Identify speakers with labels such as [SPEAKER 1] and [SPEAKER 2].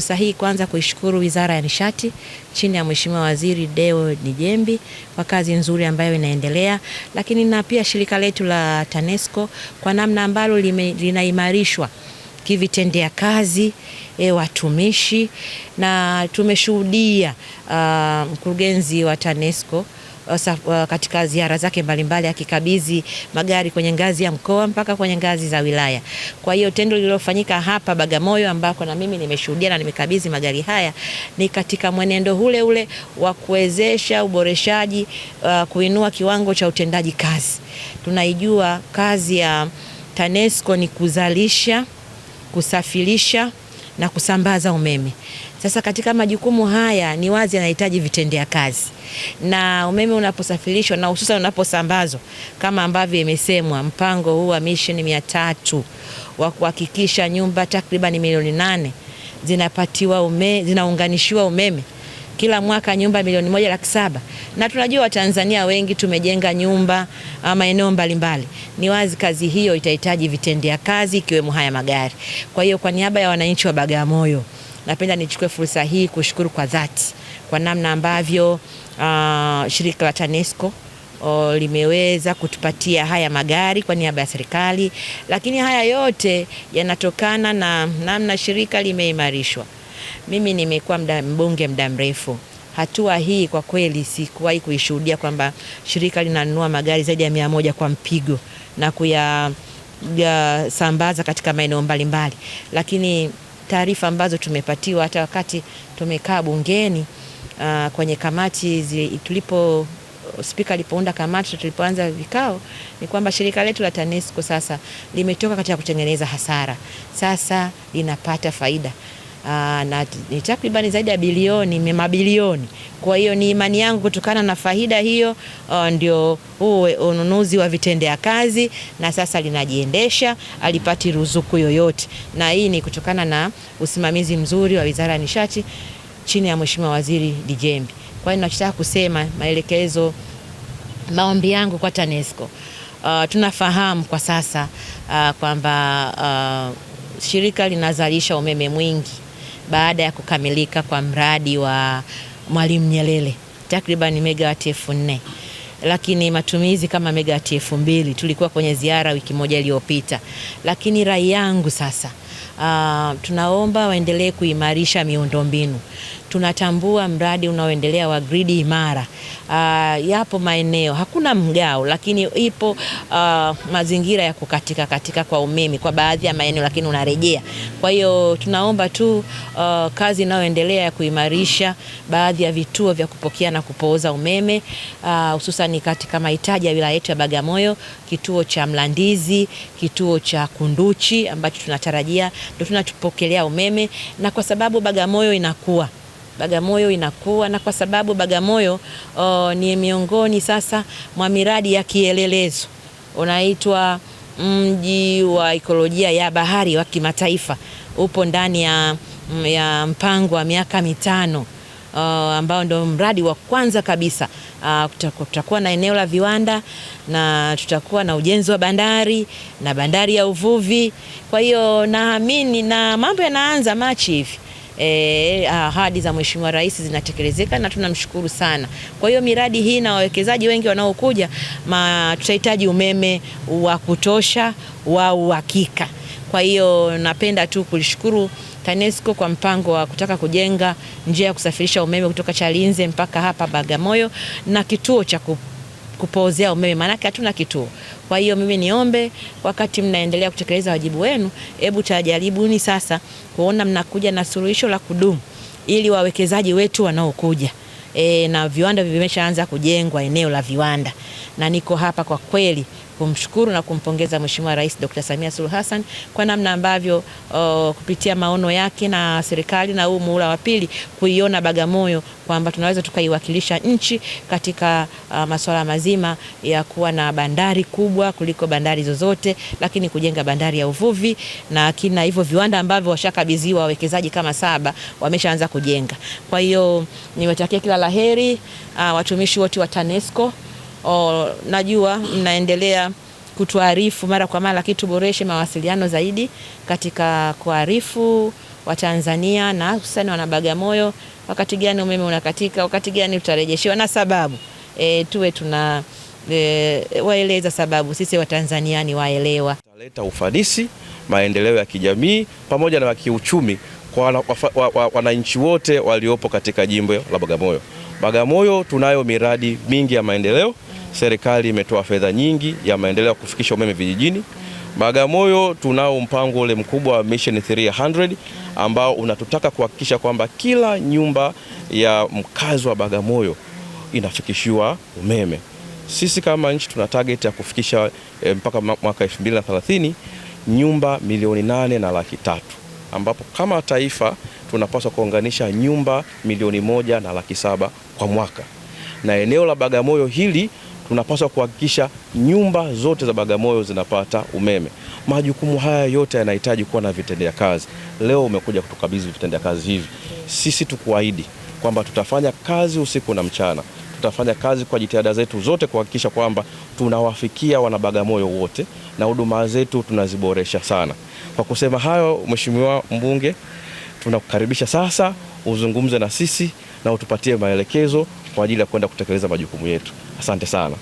[SPEAKER 1] fursa hii kwanza kuishukuru Wizara ya Nishati chini ya Mheshimiwa Waziri Deo Dijembi kwa kazi nzuri ambayo inaendelea, lakini na pia shirika letu la TANESCO kwa namna ambalo linaimarishwa kivitendea kazi, watumishi, na tumeshuhudia mkurugenzi wa TANESCO katika ziara zake mbalimbali akikabidhi magari kwenye ngazi ya mkoa mpaka kwenye ngazi za wilaya. Kwa hiyo tendo lililofanyika hapa Bagamoyo ambako na mimi nimeshuhudia na nimekabidhi magari haya ni katika mwenendo ule ule wa kuwezesha uboreshaji, kuinua kiwango cha utendaji kazi. Tunaijua kazi ya TANESCO ni kuzalisha, kusafirisha na kusambaza umeme. Sasa katika majukumu haya ni wazi yanahitaji vitendea kazi, na umeme unaposafirishwa na hususan unaposambazwa kama ambavyo imesemwa, mpango huu wa mission 300 wa kuhakikisha nyumba takriban milioni 8 zinaunganishiwa umeme kila mwaka, nyumba milioni 1,700,000, na tunajua Watanzania wengi tumejenga nyumba maeneo mbalimbali. Ni wazi kazi hiyo itahitaji vitendea kazi ikiwemo haya magari. Kwa hiyo kwa niaba ya wananchi wa Bagamoyo napenda nichukue fursa hii kushukuru kwa dhati kwa namna ambavyo shirika la TANESCO limeweza kutupatia haya magari kwa niaba ya serikali, lakini haya yote yanatokana na namna shirika limeimarishwa. Mimi nimekuwa mbunge muda mrefu. Hatua hii kwa kweli sikuwahi kuishuhudia kwamba shirika linanunua magari zaidi ya 100 kwa mpigo na kuyasambaza katika maeneo mbalimbali. Lakini taarifa ambazo tumepatiwa hata wakati tumekaa bungeni kwenye kamati Spika alipounda kamati tulipoanza vikao, ni kwamba shirika letu la TANESCO sasa limetoka katika kutengeneza hasara, sasa linapata faida. Na ni takriban zaidi ya mabilioni. Kwa hiyo ni imani yangu kutokana na faida hiyo ndio ununuzi wa vitendea kazi, na sasa linajiendesha, alipati ruzuku yoyote, na hii ni kutokana na usimamizi mzuri wa Wizara ya Nishati chini ya Mheshimiwa Waziri Dijembi. Kwa hiyo ninachotaka kusema, maombi yangu kwa TANESCO, tunafahamu kwa sasa kwamba shirika linazalisha umeme mwingi baada ya kukamilika kwa mradi wa Mwalimu Nyerere takriban megawati 4,000, lakini matumizi kama megawati 2,000. Tulikuwa kwenye ziara wiki moja iliyopita. Lakini rai yangu sasa, tunaomba waendelee kuimarisha miundombinu. Tunatambua mradi unaoendelea wa gridi imara. Yapo maeneo hakuna mgao, lakini ipo mazingira ya katika kwa umeme kwa baadhi ya maeneo, lakini unarejea. Kwa hiyo tunaomba tu kazi inayoendelea ya kuimarisha baadhi ya vituo vya kupokea na kupooza umeme, hususan katika mahitaji ya wilaya yetu ya Bagamoyo, kituo cha Mlandizi, kituo cha Kunduchi ambacho tunatarajia ndio tunatupokelea umeme, na kwa sababu Bagamoyo inakuwa na kwa sababu Bagamoyo ni miongoni sasa mwa miradi ya kielelezo unaitwa mji wa ekolojia ya bahari wa kimataifa, upo ndani ya mpango wa miaka 5 ambao ndio mradi wa kwanza kabisa. Tutakuwa na eneo la viwanda na tutakuwa na ujenzi wa bandari na bandari ya uvuvi. Kwa hiyo naamini na mambo yanaanza Machi hivi. Ahadi za Mheshimiwa Rais zinatekelezeka na tunamshukuru sana. Kwa hiyo miradi hii na wawekezaji wengi wanaokuja, tutahitaji umeme wa kutosha wa uhakika. Kwa hiyo napenda tu kulishukuru TANESCO kwa mpango wa kutaka kujenga njia ya kusafirisha umeme kutoka Chalinze mpaka hapa Bagamoyo na kituo cha kupoozea umeme, maana hatuna kituo. Kwa hiyo mimi niombe, wakati mnaendelea kutekeleza wajibu wenu, hebu tajaribuni sasa kuona mnakuja na suluhisho la kudumu ili wawekezaji wetu wanaokuja na viwanda vimeshaanza kujengwa eneo la viwanda. Na niko hapa kwa kweli kumshukuru na kumpongeza Mheshimiwa Rais Dr. Samia Suluhu Hassan kwa namna ambavyo kupitia maono yake na serikali na huu muhula wa pili kuiona Bagamoyo kwamba tunaweza tukaiwakilisha nchi katika masuala mazima ya kuwa na bandari kubwa kuliko bandari zozote, lakini kujenga bandari ya uvuvi na kina hivyo viwanda ambavyo washakabidhiwa wawekezaji kama 7 wameshaanza kujenga. Kwa hiyo niwatakia kila laheri watumishi wote wa TANESCO. Najua mnaendelea kutuarifu mara kwa mara, lakini tuboreshe mawasiliano zaidi katika kuarifu wa Tanzania na hususani wana Bagamoyo, wakati gani umeme unakatika, wakati gani utarejeshiwa, na sababu tuwe tuna waeleza sababu, sisi Watanzaniani waelewa.
[SPEAKER 2] Taleta ufanisi, maendeleo ya kijamii pamoja na kiuchumi kwa wananchi wote waliopo katika jimbo la Bagamoyo. Bagamoyo tunayo miradi mingi ya maendeleo. Serikali imetoa fedha nyingi ya maendeleo kufikisha umeme vijijini. Bagamoyo tunao mpango ule mkubwa wa Mission 300 ambao unatutaka kuhakikisha kwamba kila nyumba ya mkazi wa Bagamoyo inafikishiwa umeme. Sisi kama nchi tuna target ya kufikisha mpaka mwaka 2030 nyumba 8,300,000, ambapo kama taifa tunapaswa kuunganisha nyumba 1,700,000 kwa mwaka. Na eneo la Bagamoyo hili tunapaswa kuhakikisha nyumba zote za Bagamoyo zinapata umeme. Majukumu haya yote yanahitaji kuwa na vitendea kazi. Leo umekuja kutukabidhi vitendea kazi hivi. Sisi tukuahidi kwamba tutafanya kazi usiku na mchana. Tutafanya kazi kwa jitihada zetu zote kuhakikisha kwamba tunawafikia wana Bagamoyo wote na huduma zetu tunaziboresha sana. Kwa kusema hayo, Mheshimiwa Mbunge, tunakukaribisha sasa uzungumze na sisi na utupatie maelekezo kwa ajili ya kwenda kutekeleza majukumu yetu. Asante sana.